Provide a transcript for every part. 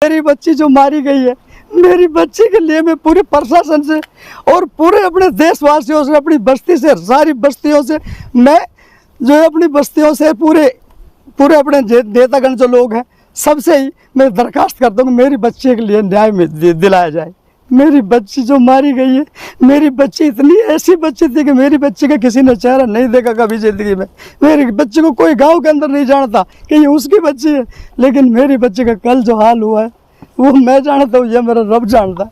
मेरी बच्ची जो मारी गई है, मेरी बच्ची के लिए मैं पूरे प्रशासन से और पूरे अपने देशवासियों से, अपनी बस्ती से, सारी बस्तियों से, मैं जो है अपनी बस्तियों से पूरे अपने नेतागण जो लोग हैं सबसे ही मैं दरखास्त करता हूँ मेरी बच्ची के लिए न्याय में दिलाया जाए। मेरी बच्ची जो मारी गई है, मेरी बच्ची इतनी ऐसी बच्ची थी कि मेरी बच्ची का किसी ने चेहरा नहीं देखा कभी ज़िंदगी में। मेरी बच्ची को कोई गांव के अंदर नहीं जानता कि ये उसकी बच्ची है, लेकिन मेरी बच्ची का कल जो हाल हुआ है वो मैं जानता हूँ, ये मेरा रब जानता है।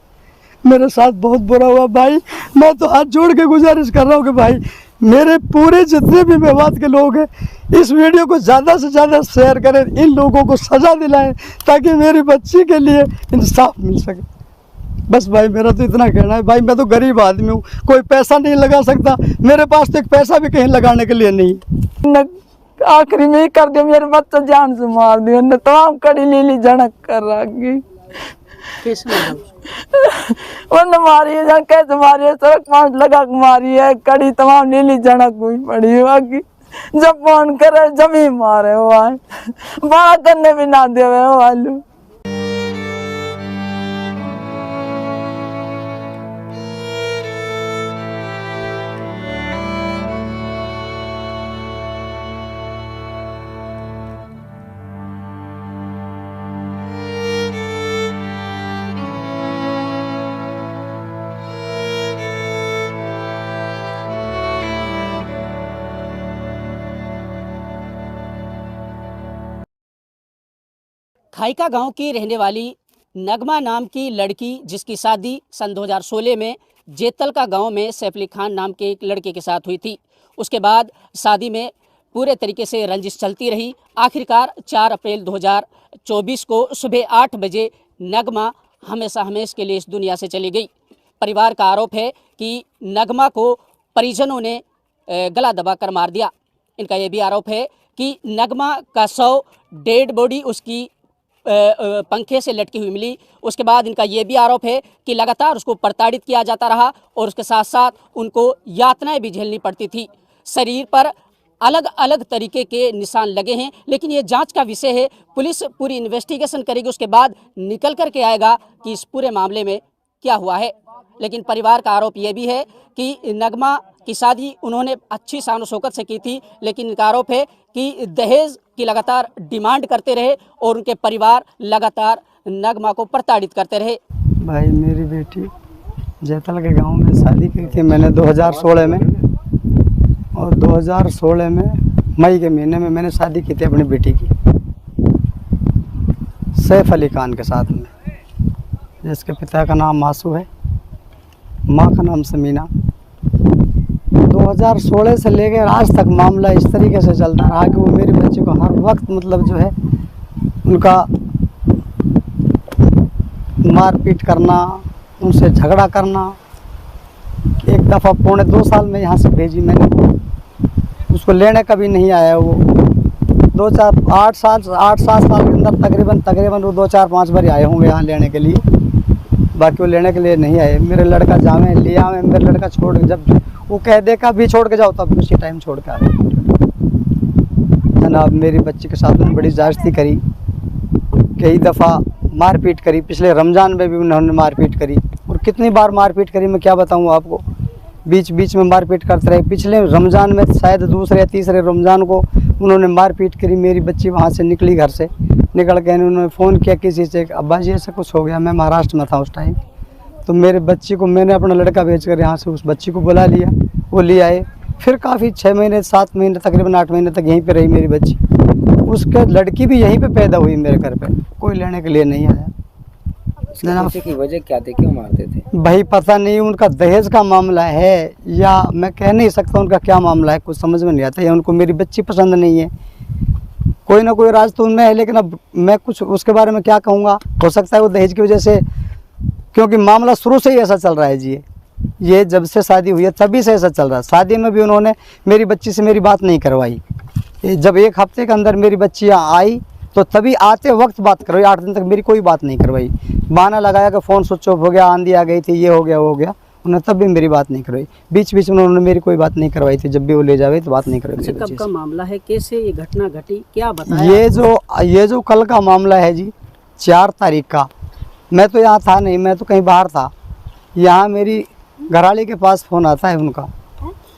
मेरे साथ बहुत बुरा हुआ भाई। मैं तो हाथ जोड़ के गुजारिश कर रहा हूँ कि भाई मेरे पूरे जितने भी मेवात के लोग हैं इस वीडियो को ज़्यादा से ज़्यादा शेयर करें, इन लोगों को सज़ा दिलाएं ताकि मेरी बच्ची के लिए इंसाफ मिल सके। बस भाई मेरा तो इतना कहना है। भाई मैं तो गरीब आदमी हूँ, कोई पैसा नहीं लगा सकता, मेरे पास तो एक पैसा भी कहीं लगाने के लिए नहीं। आखिरी में ही कर दिया, मेरे बच्चा जान से मार दिया न, तमाम कड़ी लीली झड़क कर रखी। उन्होंने मारी है, कैसे मारी है, सड़क पास लगा के मारी है, कड़ी तमाम नीली झड़क हुई पड़ी है। जब फोन करे जब ही मारे हो, बड़ा करने भी ना दे वालू। खाइका गांव की रहने वाली नगमा नाम की लड़की, जिसकी शादी सन 2016 में जेतलका गांव में सैफ अली खान नाम के एक लड़के के साथ हुई थी। उसके बाद शादी में पूरे तरीके से रंजिश चलती रही। आखिरकार 4 अप्रैल 2024 को सुबह 8 बजे नगमा हमेशा के लिए इस दुनिया से चली गई। परिवार का आरोप है कि नगमा को परिजनों ने गला दबाकर मार दिया। इनका यह भी आरोप है कि नगमा का शव डेड बॉडी उसकी पंखे से लटकी हुई मिली। उसके बाद इनका ये भी आरोप है कि लगातार उसको प्रताड़ित किया जाता रहा और उसके साथ साथ उनको यातनाएं भी झेलनी पड़ती थी। शरीर पर अलग अलग तरीके के निशान लगे हैं, लेकिन ये जांच का विषय है। पुलिस पूरी इन्वेस्टिगेशन करेगी, उसके बाद निकल कर के आएगा कि इस पूरे मामले में क्या हुआ है। लेकिन परिवार का आरोप ये भी है कि नगमा की शादी उन्होंने अच्छी शान शौकत से की थी, लेकिन इनका आरोप है कि दहेज की लगातार डिमांड करते रहे और उनके परिवार लगातार नगमा को प्रताड़ित करते रहे। भाई मेरी बेटी जैतल के गांव में शादी की थी मैंने 2016 में, और 2016 में मई के महीने में मैंने शादी की थी अपनी बेटी की सैफ अली खान के साथ में, जिसके पिता का नाम मासू है, माँ का नाम समीना। 2016 से लेकर आज तक मामला इस तरीके से चलता रहा कि वो मेरी बच्ची को हर वक्त मतलब जो है उनका मारपीट करना, उनसे झगड़ा करना। एक दफ़ा 2.25 साल में यहाँ से भेजी मैंने, वो उसको लेने कभी नहीं आया। वो 8 साल के अंदर तकरीबन वो 2-4-5 बार आए होंगे यहाँ लेने के लिए, बाकी वो लेने के लिए नहीं आए। मेरे लड़का जावे लिया में, मेरे लड़का छोड़ के जब वो कह देगा भी छोड़ के जाओ तब उसी टाइम छोड़ के आए। जनाब मेरी बच्ची के साथ में बड़ी ज़्यादती करी, कई दफ़ा मारपीट करी। पिछले रमज़ान में भी उन्होंने मारपीट करी, और कितनी बार मारपीट करी मैं क्या बताऊँ आपको। बीच बीच में मारपीट करते रहे। पिछले रमज़ान में शायद दूसरे या तीसरे रमज़ान को उन्होंने मारपीट करी। मेरी बच्ची वहाँ से निकली, घर से निकल के उन्होंने फ़ोन किया किसी से, अब्बा जी ऐसा कुछ हो गया। मैं महाराष्ट्र में था उस टाइम, तो मेरे बच्ची को मैंने अपना लड़का भेजकर यहाँ से उस बच्ची को बुला लिया, वो ले आए। फिर काफ़ी 6 महीने 7 महीने तकरीबन 8 महीने तक यहीं पे रही मेरी बच्ची। उसके लड़की भी यहीं पे पैदा हुई मेरे घर पे, कोई लेने के लिए नहीं आया। की वजह क्या थी, क्यों मारते थे भाई पता नहीं, उनका दहेज का मामला है या मैं कह नहीं सकता उनका क्या मामला है, कुछ समझ में नहीं आता। या उनको मेरी बच्ची पसंद नहीं है, कोई ना कोई राज तो उनमें है। लेकिन अब मैं कुछ उसके बारे में क्या कहूँगा। हो सकता है वो दहेज की वजह से, क्योंकि मामला शुरू से ही ऐसा चल रहा है जी। ये जब से शादी हुई है तभी से ऐसा चल रहा है। शादी में भी उन्होंने मेरी बच्ची से मेरी बात नहीं करवाई। जब 1 हफ्ते के अंदर मेरी बच्ची यहाँ आई तो तभी आते वक्त बात करवाई। 8 दिन तक मेरी कोई बात नहीं करवाई। बहाना लगाया कि फ़ोन स्विच ऑफ हो गया, आंधी आ गई थी, ये हो गया वो हो गया। उन्होंने तब भी मेरी बात नहीं करवाई। बीच बीच में उन्होंने मेरी कोई बात नहीं करवाई थी। जब भी वो ले जावे तो बात नहीं करवाई। कब का मामला है, कैसे ये घटना घटी, क्या बताया? ये जो कल का मामला है जी, 4 तारीख का, मैं तो यहाँ था नहीं, मैं तो कहीं बाहर था। यहाँ मेरी घरवाली के पास फ़ोन आता है उनका।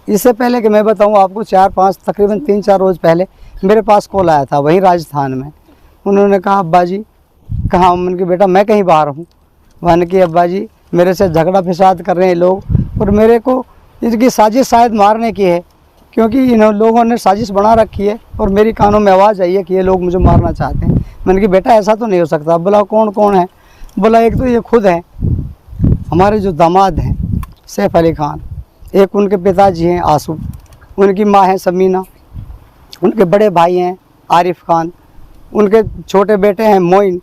इससे पहले कि मैं बताऊँ आपको, 4-5 तकरीबन 3-4 रोज़ पहले मेरे पास कॉल आया था वहीं राजस्थान में। उन्होंने कहा अब्बा जी कहाँ? मैंने कहा बेटा मैं कहीं बाहर हूँ। मैंने कि अब्बा जी मेरे से झगड़ा फिसाद कर रहे हैं लोग, और मेरे को इसकी साजिश शायद मारने की है, क्योंकि इन लोगों ने साजिश बना रखी है और मेरी कानों में आवाज़ आई है कि ये लोग मुझे मारना चाहते हैं। मैंने कहा बेटा ऐसा तो नहीं हो सकता। बोला कौन कौन है? बोला एक तो ये खुद हैं, हमारे जो दामाद हैं सैफ अली खान, एक उनके पिताजी हैं आसू, उनकी माँ है समीना, उनके बड़े भाई हैं आरिफ खान, उनके छोटे बेटे हैं मोइन,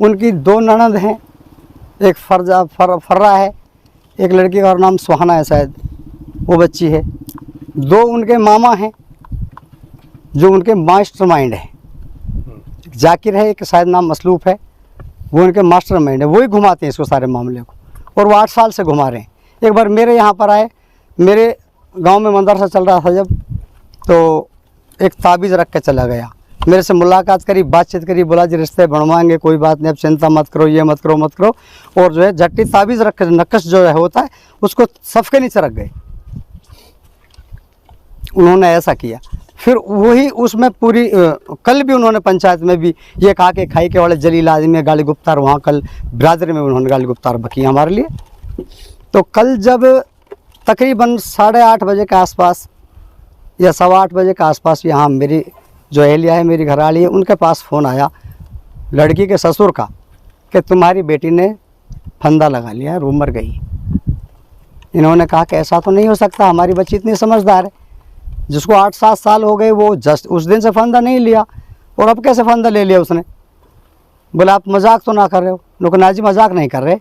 उनकी 2 ननद हैं, एक फर्रा है, एक लड़की का नाम सुहाना है शायद, वो बच्ची है। 2 उनके मामा हैं जो उनके मास्टरमाइंड है, जाकिर है, एक शायद नाम मसलूफ है, वो उनके मास्टरमाइंड है, वही घुमाते हैं इसको सारे मामले को, और वो 8 साल से घुमा रहे हैं। एक बार मेरे यहाँ पर आए, मेरे गांव में मदरसा चल रहा था जब, तो एक ताबीज़ रख के चला गया, मेरे से मुलाकात करी, बातचीत करी, बोला जी रिश्ते बनवाएंगे, कोई बात नहीं, अब चिंता मत करो, ये मत करो मत करो, और जो है झट्टी ताबीज़ रख के नक्श जो है होता है उसको सफ़ के नीचे रख गए। उन्होंने ऐसा किया। फिर वही उसमें पूरी कल भी उन्होंने पंचायत में भी ये कहा कि खाई के वाले जलील आदमी गाली गुप्तार, वहाँ कल बिरादरी में उन्होंने गाली गुप्तार बकी हमारे लिए। तो कल जब तकरीबन 8:30 बजे के आसपास या 8:15 बजे के आसपास यहाँ मेरी जो एहलिया है, मेरी घरवाली है, उनके पास फ़ोन आया लड़की के ससुर का कि तुम्हारी बेटी ने फंदा लगा लिया है, वो मर गई। इन्होंने कहा कि ऐसा तो नहीं हो सकता, हमारी बच्ची इतनी समझदार है, जिसको 8-7 साल हो गए वो जस्ट उस दिन से फंदा नहीं लिया, और अब कैसे फंदा ले लिया उसने? बोला आप मजाक तो ना कर रहे हो? लोग ना जी मजाक नहीं कर रहे,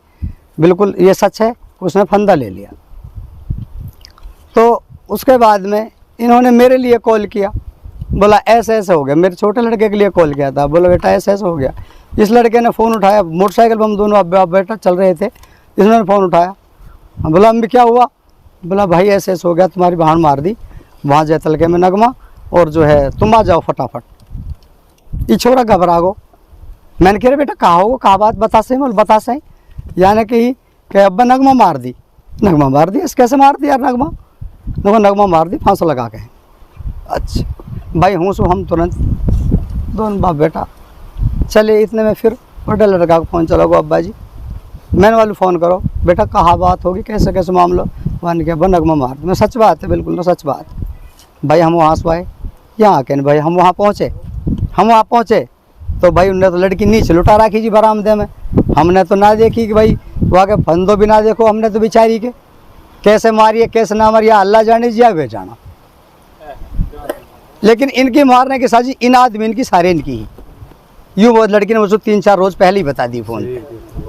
बिल्कुल ये सच है, उसने फंदा ले लिया। तो उसके बाद में इन्होंने मेरे लिए कॉल किया, बोला ऐसे ऐसे हो गया। मेरे छोटे लड़के के लिए कॉल किया था, बोला बेटा ऐसे ऐसे हो गया। इस लड़के ने फ़ोन उठाया, मोटरसाइकिल पर हम दोनों अब बेटा चल रहे थे, इसने फ़ोन उठाया, बोला अम्मी क्या हुआ? बोला भाई ऐसे ऐसे हो गया, तुम्हारी बहन मार दी वहाँ जैतलके में नगमा, और जो है तुम आ जाओ फटाफट। ये छोरा घबरा गो। मैंने कह रहे बेटा कहा हो, कहा बात बता सही? बोल बता सही। यानी कि अब्बा नगमा मार दी। नगमा मार दी? इस कैसे मार दी यार नगमा? नगमा मार दी फांसा लगा के। अच्छा भाई हूँ सो हम तुरंत दोनों बाप बेटा चले। इतने में फिर बड़े लड़का का फ़ोन चला गो, अब्बा जी मैंने वाले फ़ोन करो, बेटा कहाँ बात होगी, कैसे कैसे मामला? मान गया बा नगमा मार दी। मैं सच बात है, बिल्कुल ना सच बात भाई। हम वहाँ से आए यहाँ आके भाई, हम वहाँ पहुँचे तो भाई उनने तो लड़की नीचे लुटा रखी जी बरामदे में। हमने तो ना देखी कि भाई वहाँ के फंदो भी ना देखो, हमने तो बेचारी के कैसे मारी है कैसे ना मारी, अल्लाह जाने जिया वे जाना। लेकिन इनकी मारने की साजिश इन आदमी इनकी सारे इनकी ही। यूँ वो लड़की ने मुझे 3-4 रोज़ पहले ही बता दी फ़ोन पे।